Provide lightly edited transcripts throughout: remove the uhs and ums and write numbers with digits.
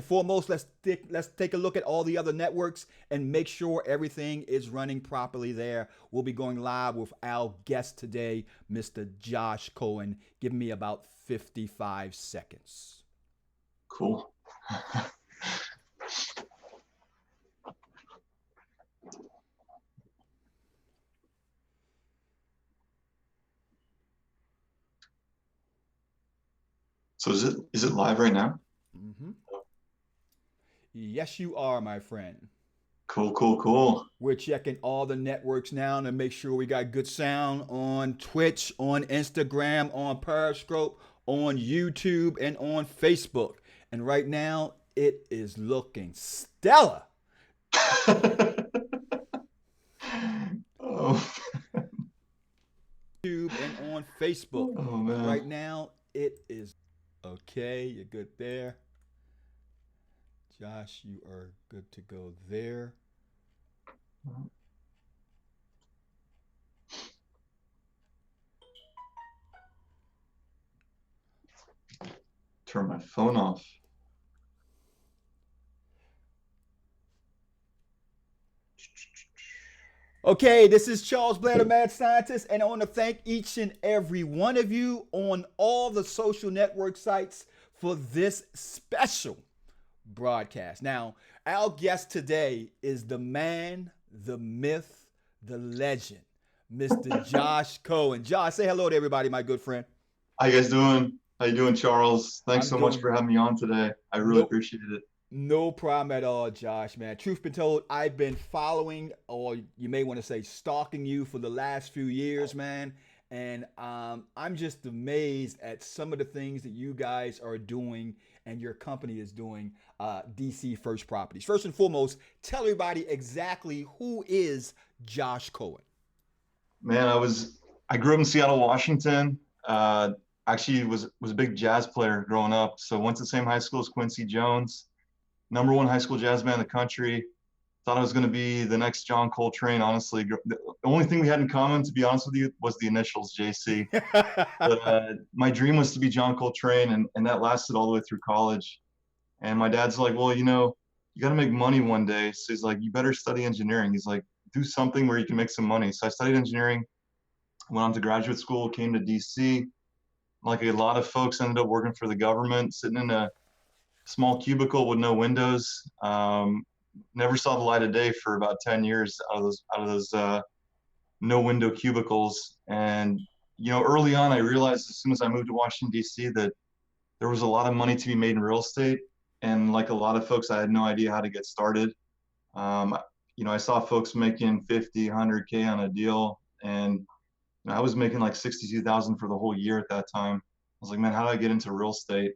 Foremost, let's take a look at all the other networks and make sure everything is running properly there. We'll be going live with our guest today, Mr. Josh Cohen. Give me about 55 seconds. Cool. So is it live right now? Mm-hmm. Yes, you are, my friend. Cool. We're checking all the networks now to make sure we got good sound on Twitch, on Instagram, on Periscope, on YouTube, and on Facebook. And right now, it is looking stellar. Oh. YouTube and on Facebook. Oh And man. right now, it is okay. You're good there. Josh, you are good to go there. Turn my phone off. Okay, this is Charles Blair, the Mad Scientist, and I want to thank each and every one of you on all the social network sites for this special broadcast. Now, our guest today is the man, the myth, the legend, Mr. Josh Cohen. Josh, say hello to everybody, my good friend. How you guys doing? How you doing, Charles? Thanks I'm so much doing for having me on today. I really no appreciate it. no problem at all, Josh, man. Truth be told, I've been following, or you may want to say stalking you for the last few years, man. And I'm just amazed at some of the things that you guys are doing and your company is doing, DC First Properties. First and foremost, tell everybody exactly who is Josh Cohen. Man, I grew up in Seattle, Washington. Actually was a big jazz player growing up. So went to the same high school as Quincy Jones, number one high school jazz band in the country. Thought I was going to be the next John Coltrane. Honestly, the only thing we had in common, to be honest with you, was the initials JC. But my dream was to be John Coltrane, and that lasted all the way through college. And my dad's like, well, you got to make money one day. So he's like, you better study engineering. He's like, do something where you can make some money. So I studied engineering, went on to graduate school, came to DC. Like a lot of folks, ended up working for the government, sitting in a small cubicle with no windows. Never saw the light of day for about 10 years out of those no window cubicles. And early on, I realized as soon as I moved to Washington D.C. that there was a lot of money to be made in real estate. And like a lot of folks, I had no idea how to get started. Um, I saw folks making 50, 100K on a deal, and I was making like 62,000 for the whole year at that time. I was like, man, how do I get into real estate?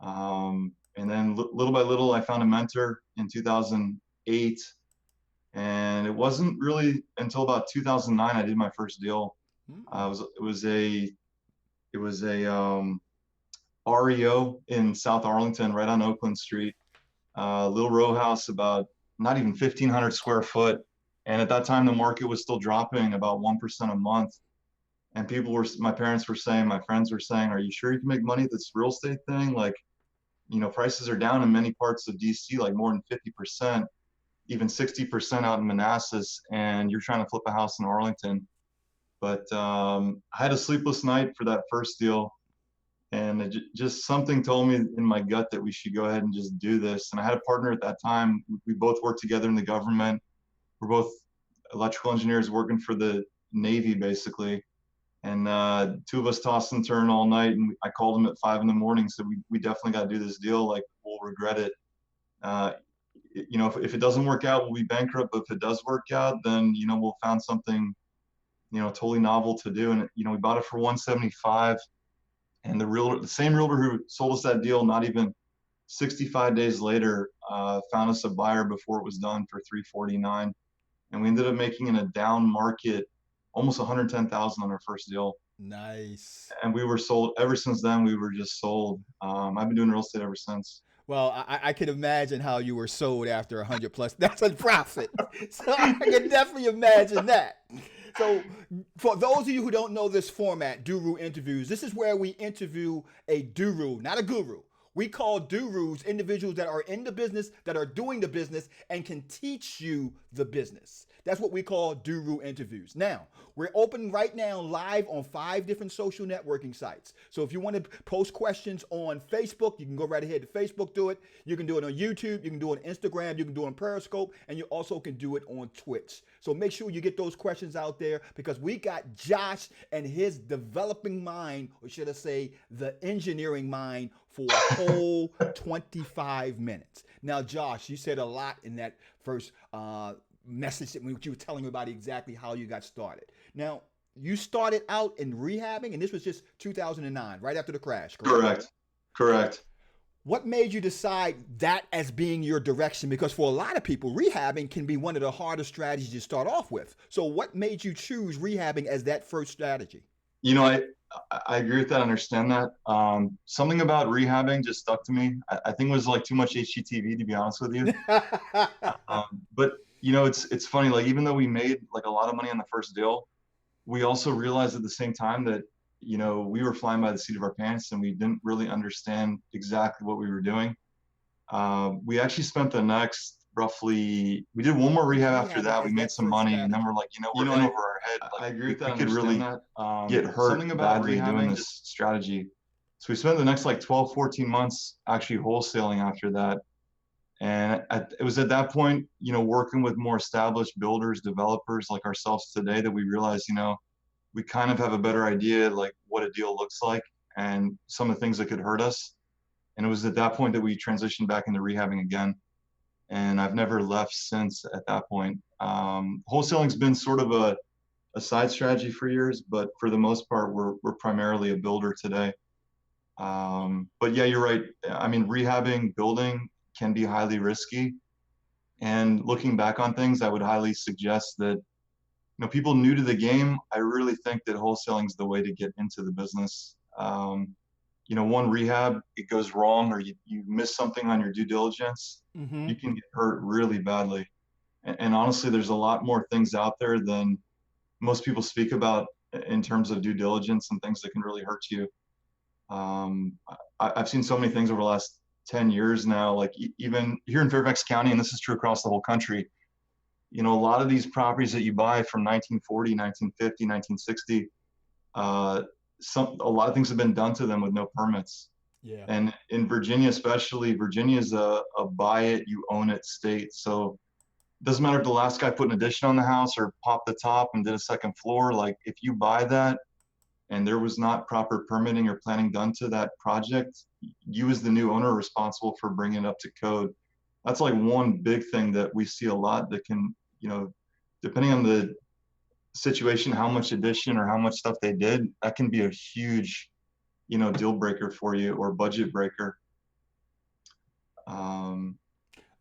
And then little by little, I found a mentor in 2008. And it wasn't really until about 2009 I did my first deal. Hmm. It was a REO in South Arlington, right on Oakland Street. Little row house, about not even 1,500 square foot. And at that time, the market was still dropping about 1% a month. And my parents were saying, my friends were saying, are you sure you can make money at this real estate thing? Like, prices are down in many parts of DC, like more than 50%, even 60% out in Manassas, and you're trying to flip a house in Arlington. But I had a sleepless night for that first deal, and just something told me in my gut that we should go ahead and just do this. And I had a partner at that time. We both worked together in the government. We're both electrical engineers working for the Navy, basically. And two of us tossed and turned all night, and I called him at 5 in the morning. So we definitely got to do this deal. Like, we'll regret it. Uh, if it doesn't work out, we'll be bankrupt. But if it does work out, then we'll found something totally novel to do. And we bought it for 175. And the same realtor who sold us that deal, not even 65 days later, found us a buyer before it was done for 349. And we ended up making in a down market almost 110,000 on our first deal. Nice. And we were sold ever since then. We were just sold. I've been doing real estate ever since. Well, I can imagine how you were sold after 100 plus. That's a profit. So I can definitely imagine that. So, for those of you who don't know this format, Duru interviews, this is where we interview a Duru, not a guru. We call Durus individuals that are in the business, that are doing the business, and can teach you the business. That's what we call Duru interviews. Now, we're open right now live on 5 different social networking sites. So if you want to post questions on Facebook, you can go right ahead to Facebook, do it. You can do it on YouTube, you can do it on Instagram, you can do it on Periscope, and you also can do it on Twitch. So make sure you get those questions out there, because we got Josh and his developing mind, or should I say the engineering mind, for a whole 25 minutes. Now, Josh, you said a lot in that first message when you were telling me about exactly how you got started. Now, you started out in rehabbing, and this was just 2009, right after the crash, correct? Correct. What made you decide that as being your direction? Because for a lot of people, rehabbing can be one of the hardest strategies to start off with. So what made you choose rehabbing as that first strategy? You know, I agree with that. I understand that. Something about rehabbing just stuck to me. I think it was like too much HGTV, to be honest with you. But you know, it's funny. Like, even though we made like a lot of money on the first deal, we also realized at the same time that, you know, we were flying by the seat of our pants and we didn't really understand exactly what we were doing. We actually spent the next we did one more rehab after that. We made some money, and then we're like, you know, we're in over our head. Like, I agree with that. We could really get hurt badly doing this strategy. So we spent the next like 12, 14 months actually wholesaling after that. And it was at that point, you know, working with more established builders, developers like ourselves today, that we realized, you know, we kind of have a better idea like what a deal looks like and some of the things that could hurt us. And it was at that point that we transitioned back into rehabbing again. And I've never left since at that point. Wholesaling's been sort of a side strategy for years, but for the most part, we're primarily a builder today. But yeah, you're right. I mean, rehabbing, building can be highly risky. And looking back on things, I would highly suggest that, you know, people new to the game, I really think that wholesaling is the way to get into the business. You know, one rehab, it goes wrong, or you miss something on your due diligence, you can get hurt really badly. And honestly, there's a lot more things out there than most people speak about in terms of due diligence and things that can really hurt you. I've seen so many things over the last 10 years now, like even here in Fairfax County, and this is true across the whole country, you know, a lot of these properties that you buy from 1940, 1950, 1960, a lot of things have been done to them with no permits. Yeah. And in Virginia, especially, Virginia is a buy it, you own it state. So it doesn't matter if the last guy put an addition on the house or popped the top and did a second floor. Like, if you buy that and there was not proper permitting or planning done to that project, you as the new owner are responsible for bringing it up to code. That's like one big thing that we see a lot that can, you know, depending on the situation, how much addition or how much stuff they did, that can be a huge, you know, deal breaker for you, or budget breaker. I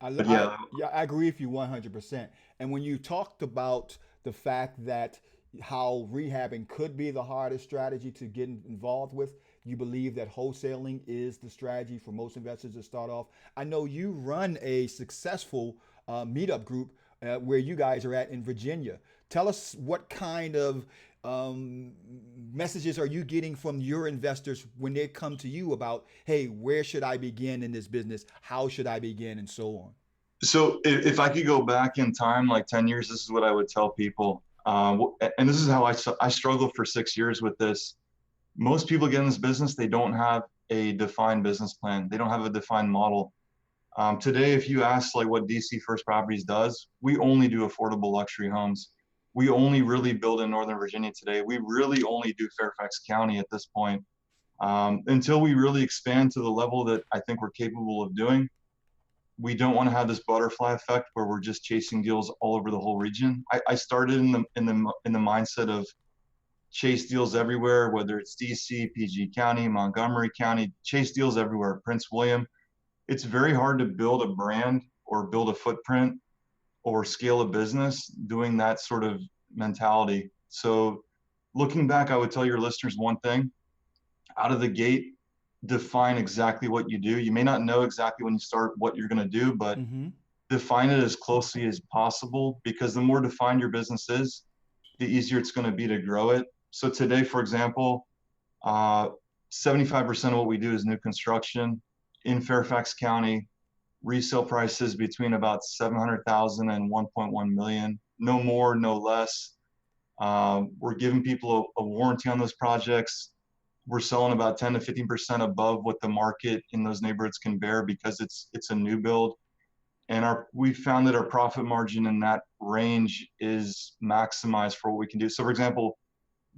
agree with you 100%. And when you talked about the fact that how rehabbing could be the hardest strategy to get involved with, you believe that wholesaling is the strategy for most investors to start off. I know you run a successful meetup group where you guys are at in Virginia. Tell us, what kind of messages are you getting from your investors when they come to you about, hey, where should I begin in this business? How should I begin? And so on. So if I could go back in time, like 10 years, this is what I would tell people. And this is how I struggled for 6 years with this. Most people get in this business, they don't have a defined business plan. They don't have a defined model. Today, if you ask like what DC First Properties does, we only do affordable luxury homes. We only really build in Northern Virginia today. We really only do Fairfax County at this point. Until we really expand to the level that I think we're capable of doing, we don't want to have this butterfly effect where we're just chasing deals all over the whole region. I started in the mindset of chase deals everywhere, whether it's DC, PG County, Montgomery County, chase deals everywhere, Prince William. It's very hard to build a brand or build a footprint or scale a business doing that sort of mentality. So looking back, I would tell your listeners one thing: out of the gate, define exactly what you do. You may not know exactly when you start what you're going to do, but define it as closely as possible, because the more defined your business is, the easier it's going to be to grow it. So today, for example, 75% of what we do is new construction. in Fairfax County, resale prices between about 700,000 and 1.1 million, no more, no less. We're giving people a warranty on those projects. We're selling about 10 to 15% above what the market in those neighborhoods can bear because it's a new build. And we found that our profit margin in that range is maximized for what we can do. So for example,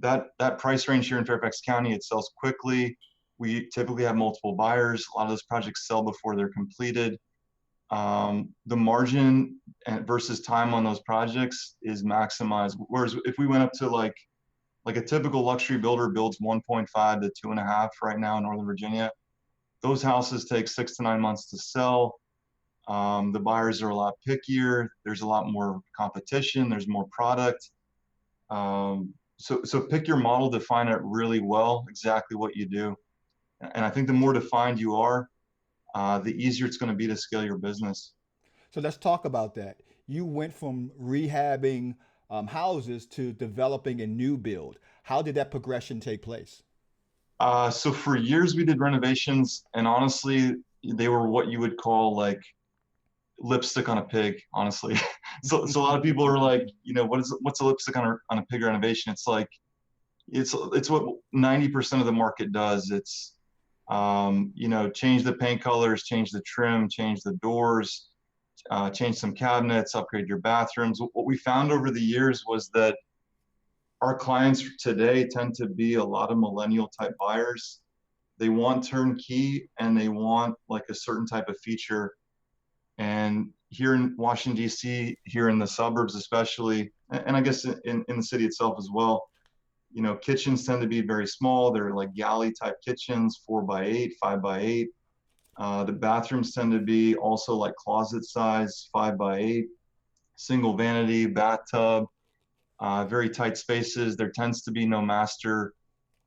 that price range here in Fairfax County, it sells quickly. We typically have multiple buyers. A lot of those projects sell before they're completed. The margin versus time on those projects is maximized. Whereas if we went up to like a typical luxury builder builds 1.5 to 2.5 right now in Northern Virginia, those houses take 6 to 9 months to sell. The buyers are a lot pickier. There's a lot more competition. There's more product. So pick your model, define it really well, exactly what you do. And I think the more defined you are, the easier it's going to be to scale your business. So let's talk about that. You went from rehabbing houses to developing a new build. How did that progression take place? So for years we did renovations, and honestly, they were what you would call like lipstick on a pig, honestly. So a lot of people are like, what's a lipstick on a pig renovation? It's like it's what 90% of the market does. It's change the paint colors, change the trim, change the doors, change some cabinets, upgrade your bathrooms. What we found over the years was that our clients today tend to be a lot of millennial type buyers. They want turnkey and they want like a certain type of feature. And here in Washington, D.C., here in the suburbs especially, and I guess in the city itself as well, kitchens tend to be very small. They're like galley type kitchens, 4x8, 5x8. The bathrooms tend to be also like closet size, 5x8, single vanity, bathtub, very tight spaces. There tends to be no master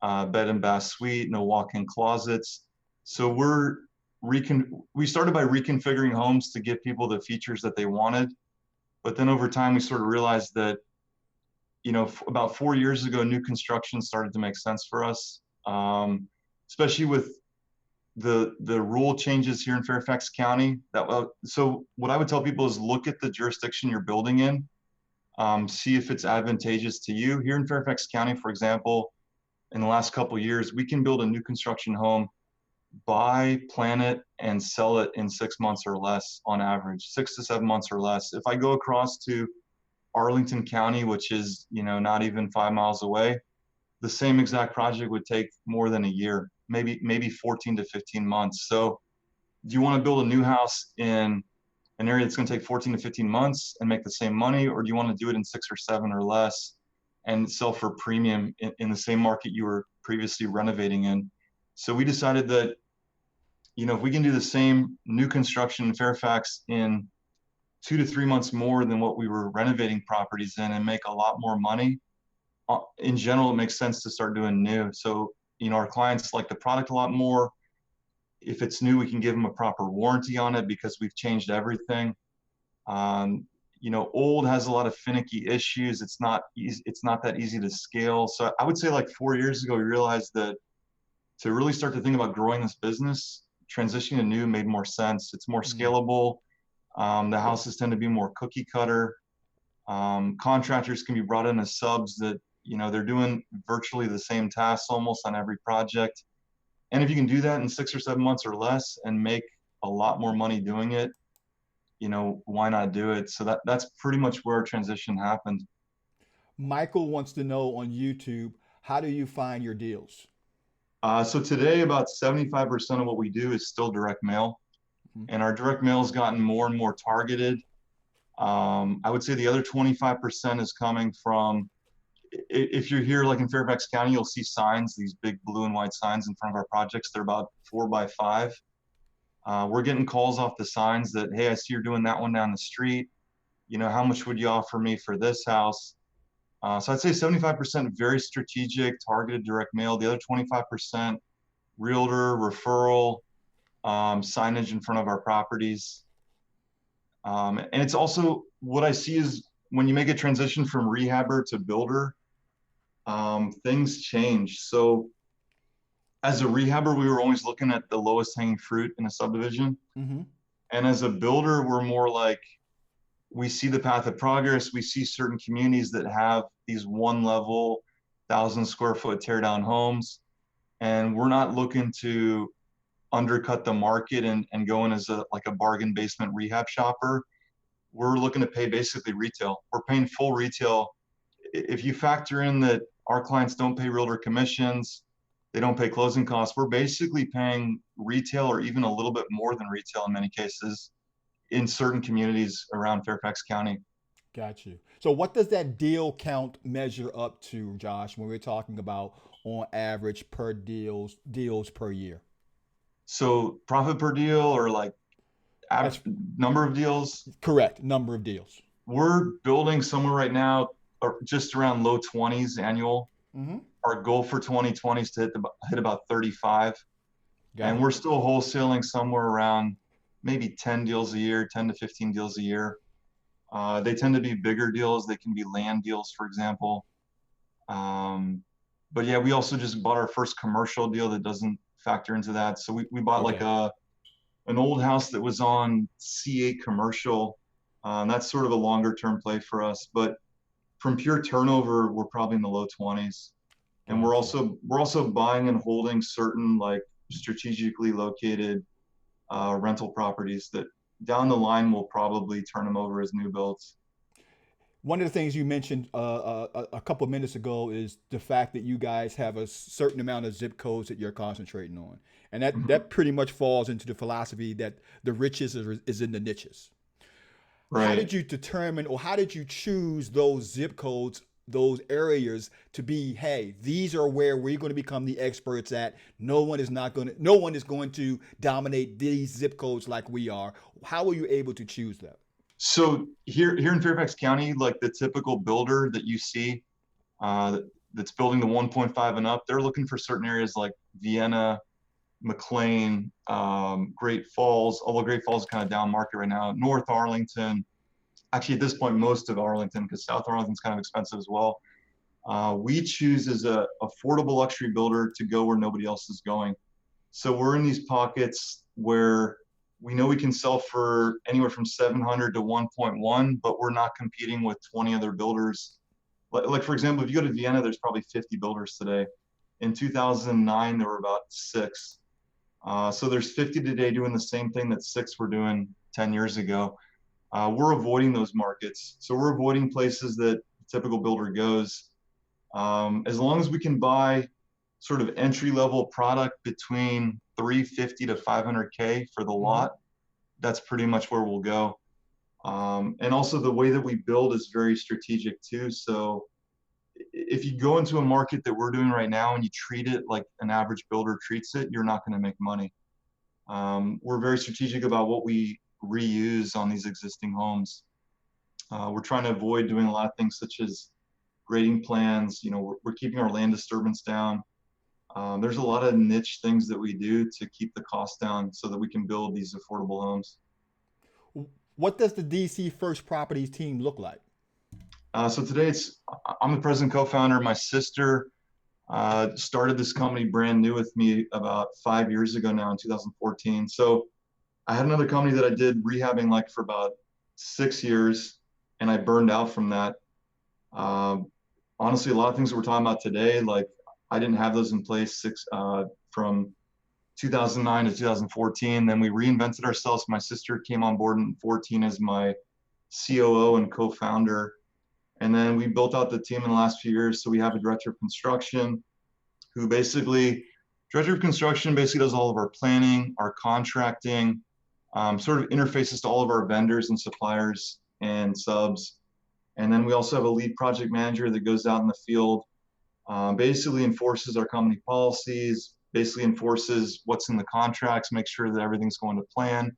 bed and bath suite, no walk-in closets. So we started by reconfiguring homes to give people the features that they wanted. But then over time, we sort of realized that, about 4 years ago, new construction started to make sense for us, especially with the rule changes here in Fairfax County. So what I would tell people is look at the jurisdiction you're building in, see if it's advantageous to you. Here in Fairfax County, for example, in the last couple of years, we can build a new construction home, buy, plan it, and sell it in 6 months or less on average, 6 to 7 months or less. If I go across to Arlington County, which is, not even 5 miles away, the same exact project would take more than a year, maybe 14 to 15 months. So do you want to build a new house in an area that's going to take 14 to 15 months and make the same money, or do you want to do it in 6 or 7 or less and sell for premium in the same market you were previously renovating in? So we decided that, if we can do the same new construction in Fairfax in 2 to 3 months more than what we were renovating properties in and make a lot more money, in general, it makes sense to start doing new. So, our clients like the product a lot more. If it's new, we can give them a proper warranty on it because we've changed everything. Old has a lot of finicky issues. It's not easy, it's not that easy to scale. So I would say like 4 years ago, we realized that to really start to think about growing this business, transitioning to new made more sense. It's more scalable. The houses tend to be more cookie cutter. Contractors can be brought in as subs that, they're doing virtually the same tasks almost on every project. And if you can do that in 6 or 7 months or less and make a lot more money doing it, why not do it? So that's pretty much where our transition happened. Michael wants to know on YouTube, how do you find your deals? So today, about 75% of what we do is still direct mail. And our direct mail has gotten more and more targeted. I would say the other 25% is coming from, if you're here like in Fairfax County, you'll see signs, these big blue and white signs in front of our projects. They're about 4x5. We're getting calls off the signs that, hey, I see you're doing that one down the street. How much would you offer me for this house? So I'd say 75% very strategic, targeted direct mail. The other 25% realtor, referral, signage in front of our properties. And it's also, what I see is when you make a transition from rehabber to builder, things change. So as a rehabber, we were always looking at the lowest hanging fruit in a subdivision. Mm-hmm. And as a builder, we're more like, we see the path of progress. We see certain communities that have these one level, 1,000 square foot tear down homes. And we're not looking to undercut the market and go in as a like a bargain basement rehab shopper. We're looking to pay basically retail. We're paying full retail. If you factor in that our clients don't pay realtor commissions, they don't pay closing costs, we're basically paying retail or even a little bit more than retail in many cases in certain communities around Fairfax County. Got you. So what does that deal count measure up to, Josh, when we're talking about on average per deals per year? So profit per deal or like That's number of deals, correct. Number of deals. we're building somewhere right now or just around low 20s annual. Mm-hmm. Our goal for 2020 is to hit about 35. Got And it. we're still wholesaling somewhere around maybe 10 deals a year, 10 to 15 deals a year. They tend to be bigger deals. They can be land deals, for example. But yeah, we also just bought our first commercial deal that doesn't factor into that. So we bought like Okay. an old house that was on C8 commercial. That's sort of a longer term play for us. But from pure turnover, we're probably in the low 20s. And Got you. we're also buying and holding certain like strategically located rental properties that down the line will probably turn them over as new builds. One of the things you mentioned a couple of minutes ago is the fact that you guys have a certain amount of zip codes that you're concentrating on, and that pretty much falls into the philosophy that the riches is in the niches. How Right. did you determine, or how did you choose those zip codes, those areas to be? Hey, these are where we're going to become the experts at. No one is going to dominate these zip codes like we are. How were you able to choose that? So here in Fairfax County, like the typical builder that you see uh, that's building the 1.5 and up, they're looking for certain areas like Vienna, McLean, Great Falls, although Great Falls is kind of down market right now, North Arlington, actually at this point, most of Arlington, because South Arlington's kind of expensive as well. We choose as a affordable luxury builder to go where nobody else is going. So we're in these pockets where we know we can sell for anywhere from 700 to 1.1, but we're not competing with 20 other builders. Like for example, if you go to Vienna, there's probably 50 builders today. In 2009, there were about six. So there's 50 today doing the same thing that six were doing 10 years ago. We're avoiding those markets. So we're avoiding places that a typical builder goes. As long as we can buy sort of entry level product between 350 to 500K for the Mm-hmm. lot, that's pretty much where we'll go. And also the way that we build is very strategic too. So if you go into a market that we're doing right now and you treat it like an average builder treats it, you're not going to make money. We're very strategic about what we reuse on these existing homes. We're trying to avoid doing a lot of things such as grading plans. You know, we're keeping our land disturbance down. There's a lot of niche things that we do to keep the cost down so that we can build these affordable homes. What does the DC First Properties team look like? So today I'm the president co-founder. My sister started this company brand new with me about 5 years ago now in 2014. So I had another company that I did rehabbing like for about 6 years, and I burned out from that. Um, Honestly, a lot of things that we're talking about today, like I didn't have those in place from 2009 to 2014. Then we reinvented ourselves. My sister came on board in 14 as my COO and co-founder. And then we built out the team in the last few years. So we have a director of construction who director of construction basically does all of our planning, our contracting, sort of interfaces to all of our vendors and suppliers and subs. And then we also have a lead project manager that goes out in the field, basically enforces our company policies, basically enforces what's in the contracts, makes sure that everything's going to plan.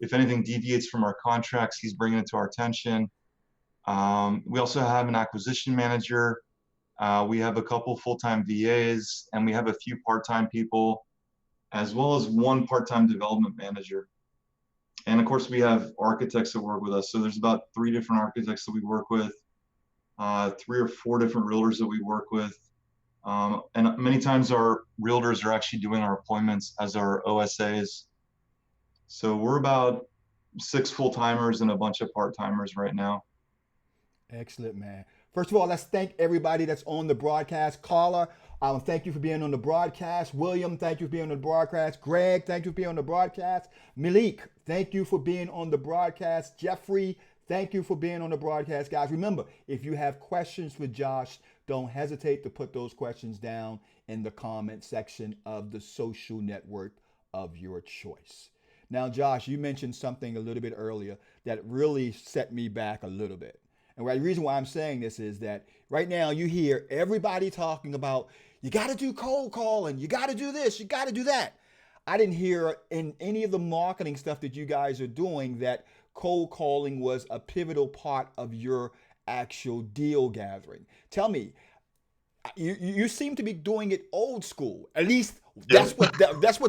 If anything deviates from our contracts, he's bringing it to our attention. We also have an acquisition manager. We have a couple full-time VAs, and we have a few part-time people, as well as one part-time development manager. And of course, we have architects that work with us. So there's about 3 different architects that we work with, 3 or 4 different realtors that we work with. And many times our realtors are actually doing our appointments as our OSAs. So we're about 6 full-timers and a bunch of part-timers right now. Excellent, man. First of all, let's thank everybody that's on the broadcast. Carla, thank you for being on the broadcast. William, thank you for being on the broadcast. Greg, thank you for being on the broadcast. Malik, thank you for being on the broadcast. Jeffrey, thank you for being on the broadcast. Guys, remember, if you have questions for Josh, don't hesitate to put those questions down in the comment section of the social network of your choice. Now, Josh, you mentioned something a little bit earlier that really set me back a little bit. And the reason why I'm saying this is that right now you hear everybody talking about you got to do cold calling, you got to do this, you got to do that. I didn't hear in any of the marketing stuff that you guys are doing that cold calling was a pivotal part of your actual deal gathering. Tell me, you seem to be doing it old school. At least that's what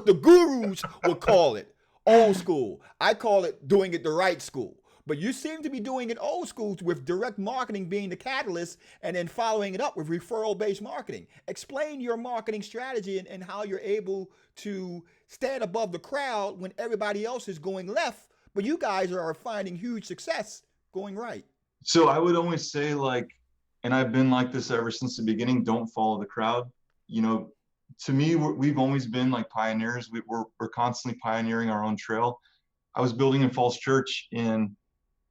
the gurus would call it, old school. I call it doing it the right school. But you seem to be doing it old school with direct marketing being the catalyst and then following it up with referral-based marketing. Explain your marketing strategy and how you're able to stand above the crowd when everybody else is going left, but you guys are finding huge success going right. So I would always say, like, and I've been like this ever since the beginning, don't follow the crowd. You know, to me, we've always been like pioneers. We're constantly pioneering our own trail. I was building in Falls Church in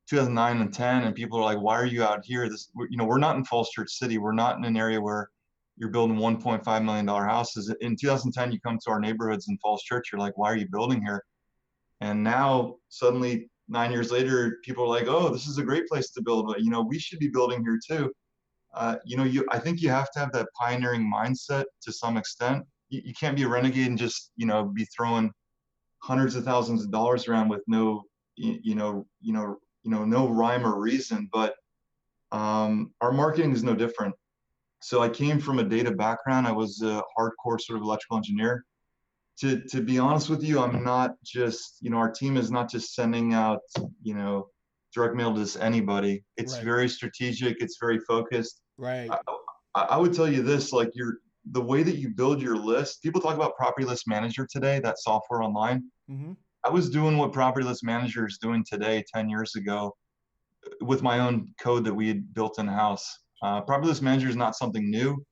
2009 and 10, and people are like, why are you out here? We're not in Falls Church City. We're not in an area where you're building $1.5 million houses. In 2010, you come to our neighborhoods in Falls Church, you're like, why are you building here? And now suddenly 9 years later, people are like, oh, this is a great place to build, but we should be building here too. I think you have to have that pioneering mindset to some extent. You can't be a renegade and just, be throwing hundreds of thousands of dollars around with no, no rhyme or reason. But our marketing is no different. So I came from a data background. I was a hardcore sort of electrical engineer. To be honest with you, I'm not just, our team is not just sending out, direct mail to just anybody. It's Right. very strategic. It's very focused. Right. I would tell you this, like the way that you build your list, people talk about Property List Manager today, that software online. Mm-hmm. I was doing what Property List Manager is doing today, 10 years ago, with my own code that we had built in house. Property List Manager is not something new.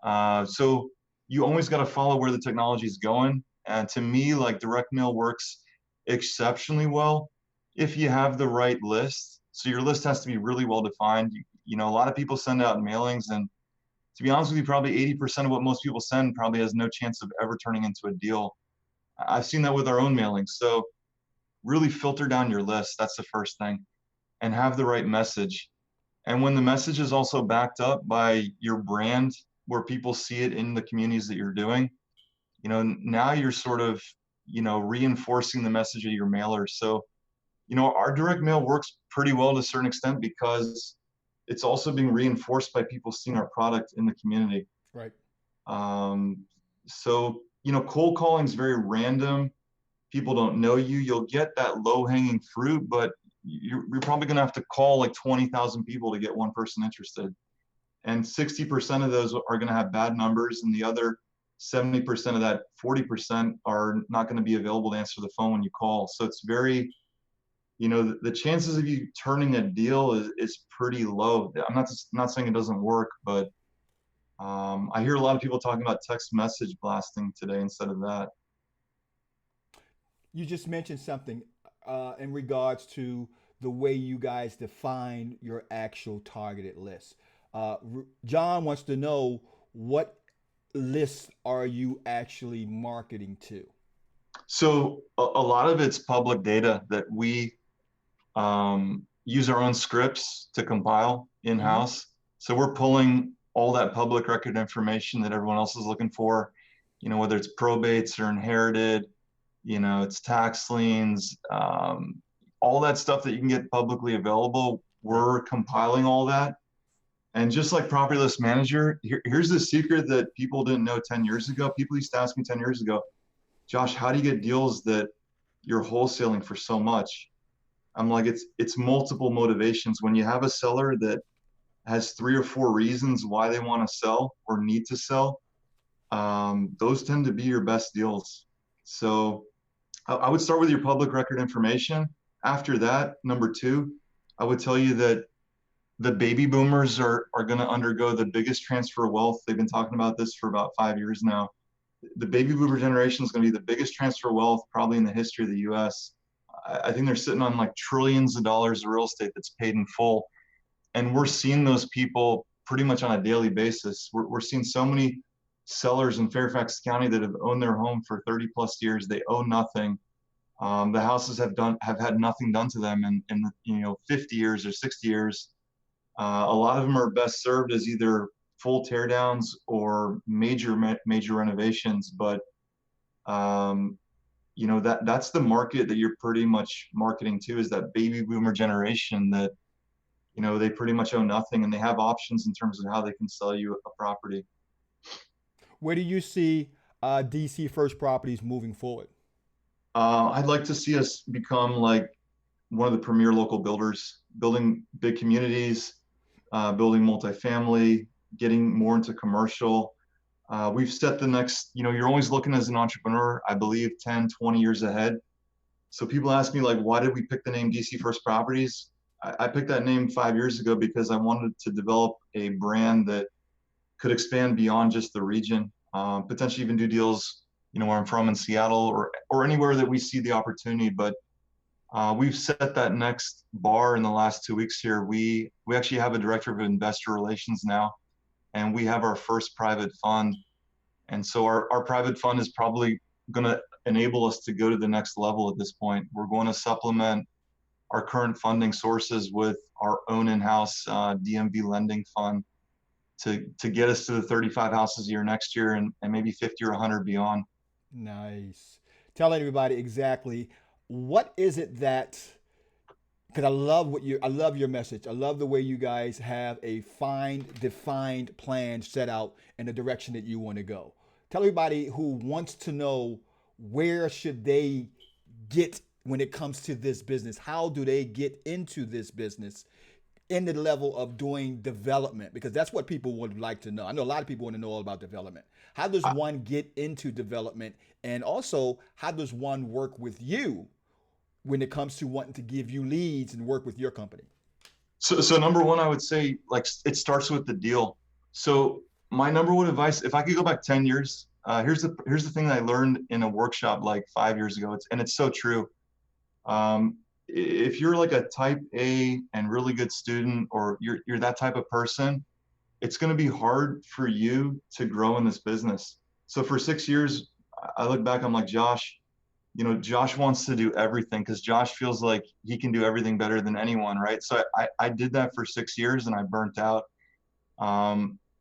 So you always got to follow where the technology is going. And to me, like direct mail works exceptionally well if you have the right list. So your list has to be really well defined. A lot of people send out mailings, and to be honest with you, probably 80% of what most people send probably has no chance of ever turning into a deal. I've seen that with our own mailings. So really filter down your list. That's the first thing, and have the right message. And when the message is also backed up by your brand, where people see it in the communities that you're doing, now you're sort of, reinforcing the message of your mailers. So, our direct mail works pretty well to a certain extent because it's also being reinforced by people seeing our product in the community. Right. So, cold calling is very random. People don't know you. You'll get that low hanging fruit, but you're probably going to have to call like 20,000 people to get one person interested. And 60% of those are going to have bad numbers, and the other 70% of that 40% are not going to be available to answer the phone when you call. So it's very, the chances of you turning a deal is pretty low. I'm not saying it doesn't work, but I hear a lot of people talking about text message blasting today instead of that. You just mentioned something in regards to the way you guys define your actual targeted list. John wants to know, what lists are you actually marketing to? So a lot of it's public data that we use our own scripts to compile Mm-hmm. in-house. So we're pulling all that public record information that everyone else is looking for, whether it's probates or inherited, it's tax liens, all that stuff that you can get publicly available. We're compiling all that. And just like Property List Manager, here's the secret that people didn't know 10 years ago. People used to ask me 10 years ago, Josh, how do you get deals that you're wholesaling for so much? I'm like, it's multiple motivations. When you have a seller that has 3 or 4 reasons why they want to sell or need to sell, those tend to be your best deals. So I would start with your public record information. After that, number two, I would tell you that the baby boomers are going to undergo the biggest transfer of wealth. They've been talking about this for about 5 years now. The baby boomer generation is going to be the biggest transfer of wealth probably in the history of the U.S. I think they're sitting on like trillions of dollars of real estate that's paid in full. And we're seeing those people pretty much on a daily basis. We're seeing so many sellers in Fairfax County that have owned their home for 30 plus years. They owe nothing. The houses have had nothing done to them in 50 years or 60 years. A lot of them are best served as either full teardowns or major renovations. But that's the market that you're pretty much marketing to, is that baby boomer generation that they pretty much own nothing, and they have options in terms of how they can sell you a property. Where do you see DC First Properties moving forward? I'd like to see us become like one of the premier local builders, building big communities, building multifamily, getting more into commercial. We've set the next, you're always looking as an entrepreneur, I believe 10, 20 years ahead. So people ask me like, why did we pick the name DC First Properties? I picked that name 5 years ago because I wanted to develop a brand that could expand beyond just the region, potentially even do deals, where I'm from in Seattle or anywhere that we see the opportunity. But we've set that next bar in the last 2 weeks here. We actually have a director of investor relations now, and we have our first private fund. And so our private fund is probably going to enable us to go to the next level at this point. We're going to supplement our current funding sources with our own in-house DMV lending fund to get us to the 35 houses a year next year and maybe 50 or 100 beyond. Nice. Tell everybody exactly what is it that, because I love your message. I love the way you guys have a defined plan set out in the direction that you want to go. Tell everybody who wants to know, where should they get when it comes to this business? How do they get into this business in the level of doing development? Because that's what people would like to know. I know a lot of people want to know all about development. How does one get into development? And also, how does one work with you when it comes to wanting to give you leads and work with your company? So number one, I would say, like, it starts with the deal. So my number one advice, if I could go back 10 years, here's the thing that I learned in a workshop like 5 years ago. It's so true. If you're like a type A and really good student, or you're that type of person, it's going to be hard for you to grow in this business. So for 6 years, I look back, I'm like, Josh wants to do everything because Josh feels like he can do everything better than anyone, right? So I did that for 6 years and I burnt out.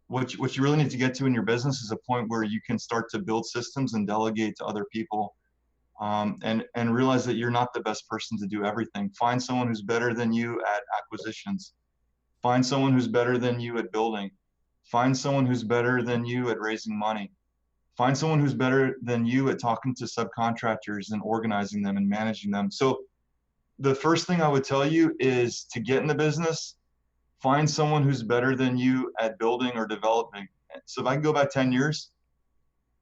What you really need to get to in your business is a point where you can start to build systems and delegate to other people. And realize that you're not the best person to do everything. Find someone who's better than you at acquisitions. Find someone who's better than you at building. Find someone who's better than you at raising money. Find someone who's better than you at talking to subcontractors and organizing them and managing them. So the first thing I would tell you is to get in the business, find someone who's better than you at building or developing. So if I can go back 10 years,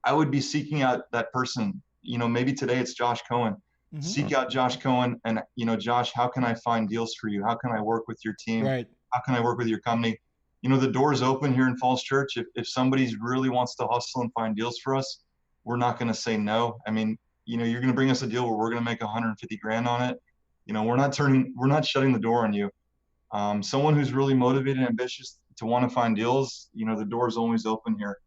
I would be seeking out that person. Maybe today it's Josh Cohen. Mm-hmm. Seek out Josh Cohen and, Josh, how can I find deals for you? How can I work with your team? Right. How can I work with your company? The door is open here in Falls Church. If somebody really wants to hustle and find deals for us, we're not going to say no. I mean, you're going to bring us a deal where we're going to make 150 grand on it. We're not shutting the door on you. Someone who's really motivated and ambitious to want to find deals, the door is always open here.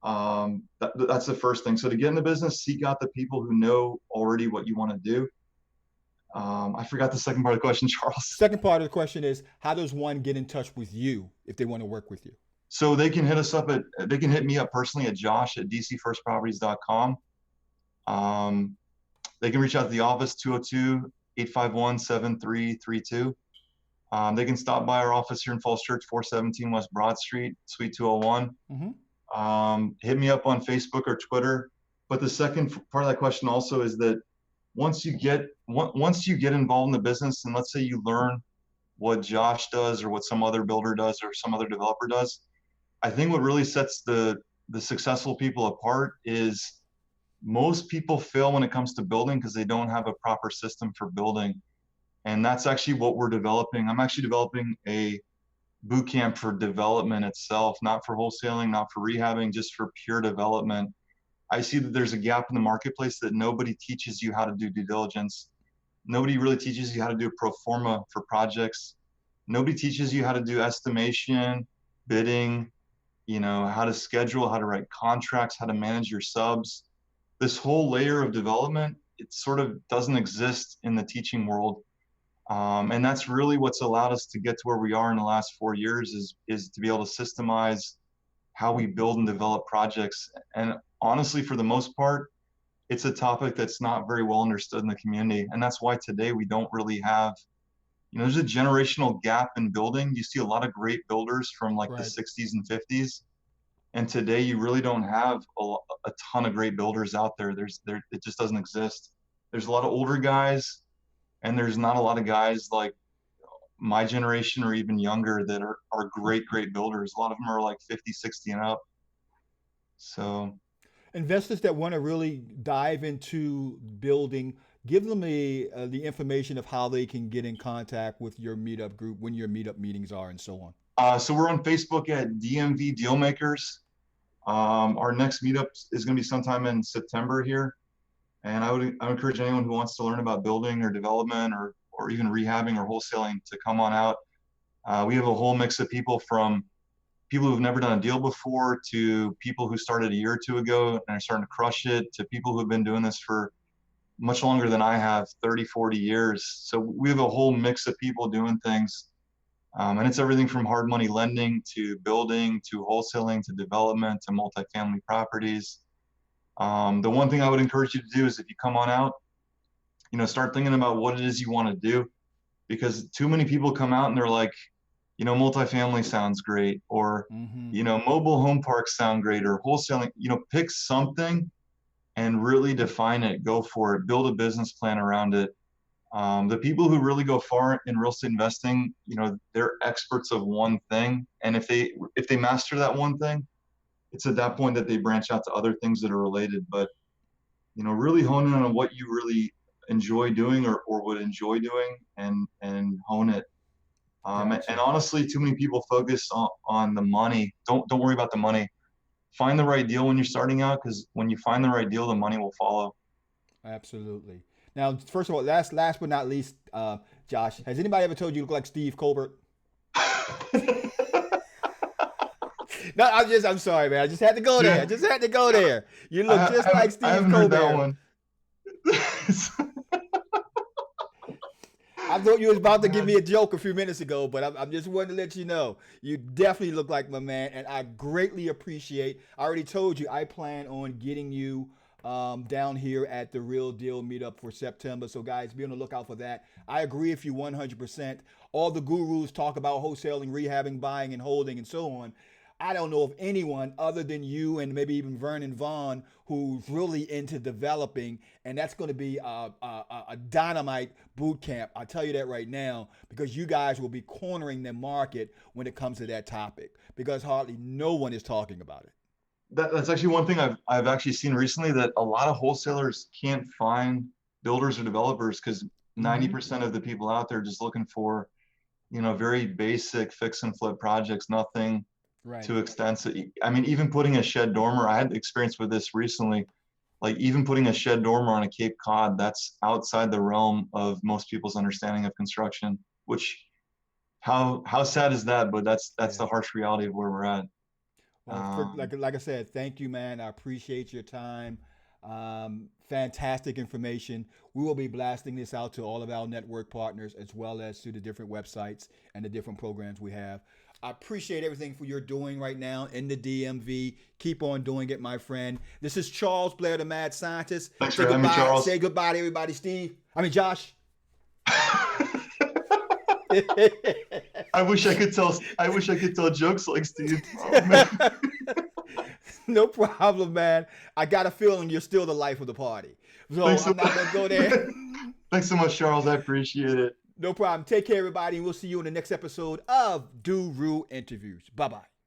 That's the first thing. So to get in the business, seek out the people who know already what you want to do. I forgot the second part of the question, Charles. Second part of the question is, how does one get in touch with you if they want to work with you? So they can hit me up personally at josh@dcfirstproperties.com. They can reach out to the office, 202-851-7332. They can stop by our office here in Falls Church, 417 West Broad Street, Suite 201. Mm-hmm. Hit me up on Facebook or Twitter. But the second part of that question also is that once you get involved in the business, and let's say you learn what Josh does or what some other builder does or some other developer does. I think what really sets the successful people apart is most people fail when it comes to building because they don't have a proper system for building. And that's actually what we're developing. I'm actually developing a boot camp for development itself, not for wholesaling, not for rehabbing, just for pure development. I see that there's a gap in the marketplace that nobody teaches you how to do due diligence. Nobody really teaches you how to do pro forma for projects. Nobody teaches you how to do estimation, bidding, how to schedule, how to write contracts, how to manage your subs. This whole layer of development, it sort of doesn't exist in the teaching world. And that's really what's allowed us to get to where we are in the last 4 years is to be able to systemize how we build and develop projects. And honestly, for the most part, it's a topic that's not very well understood in the community. And that's why today we don't really have, there's a generational gap in building. You see a lot of great builders from like the Right. 60s and 50s. And today you really don't have a ton of great builders out there. It just doesn't exist. There's a lot of older guys, and there's not a lot of guys like my generation or even younger that are great builders. A lot of them are like 50, 60 and up. So Investors that want to really dive into building, give them the information of how they can get in contact with your meetup group, when your meetup meetings are, and so on. so we're on Facebook at DMV Dealmakers. Our next meetup is going to be sometime in September here. And I would encourage anyone who wants to learn about building or development or even rehabbing or wholesaling to come on out. We have a whole mix of people, from people who've never done a deal before to people who started a year or two ago and are starting to crush it, to people who've been doing this for much longer than I have, 30, 40 years. So we have a whole mix of people doing things. And it's everything from hard money lending to building to wholesaling to development to multifamily properties. The one thing I would encourage you to do is, if you come on out, start thinking about what it is you want to do, because too many people come out and they're like, multifamily sounds great, or, Mm-hmm. mobile home parks sound great, or wholesaling, pick something and really define it, go for it, build a business plan around it. The people who really go far in real estate investing, they're experts of one thing. And if they master that one thing, it's at that point that they branch out to other things that are related. But, really hone in on what you really enjoy doing or would enjoy doing, and hone it. And Gotcha. honestly, too many people focus on the money. Don't worry about the money. Find the right deal when you're starting out, because when you find the right deal, the money will follow. Absolutely. Now, first of all, last but not least, Josh, has anybody ever told you look like Steve Colbert? No, I'm sorry, man. I just had to go there. Yeah, I just had to go there. You look just like I Steve haven't heard that Colbert. one. I thought you was Oh about to give me man. a joke a few minutes ago, but I'm just wanting to let you know you definitely look like my man, and I greatly appreciate. I already told you I plan on getting you down here at the Real Deal Meetup for September. So guys, be on the lookout for that. I agree with you 100%. All the gurus talk about wholesaling, rehabbing, buying, and holding, and so on. I don't know of anyone other than you and maybe even Vernon Vaughn who's really into developing, and that's going to be a dynamite boot camp. I'll tell you that right now, because you guys will be cornering the market when it comes to that topic, because hardly no one is talking about it. That's actually one thing I've actually seen recently, that a lot of wholesalers can't find builders or developers because Mm-hmm. 90% of the people out there are just looking for, very basic fix and flip projects, nothing Right. too extensive. I mean, even putting a shed dormer, I had experience with this recently. Like even putting a shed dormer on a Cape Cod, that's outside the realm of most people's understanding of construction. Which, how sad is that? But that's Yeah. the harsh reality of where we're at. Well, Um, like I said, thank you, man. I appreciate your time. Fantastic information. We will be blasting this out to all of our network partners, as well as to the different websites and the different programs we have. I appreciate everything for you're doing right now in the DMV. Keep on doing it, my friend. This is Charles Blair, the Mad Scientist. Thanks Say for having me, goodbye. Charles. Say goodbye to everybody, Steve. I mean, Josh. I wish I could tell jokes like Steve. Oh man. No problem, man. I got a feeling you're still the life of the party. So Thanks so I'm not going to go there. Thanks so much, Charles. I appreciate it. No problem. Take care, everybody, and we'll see you in the next episode of Duru Interviews. Bye-bye.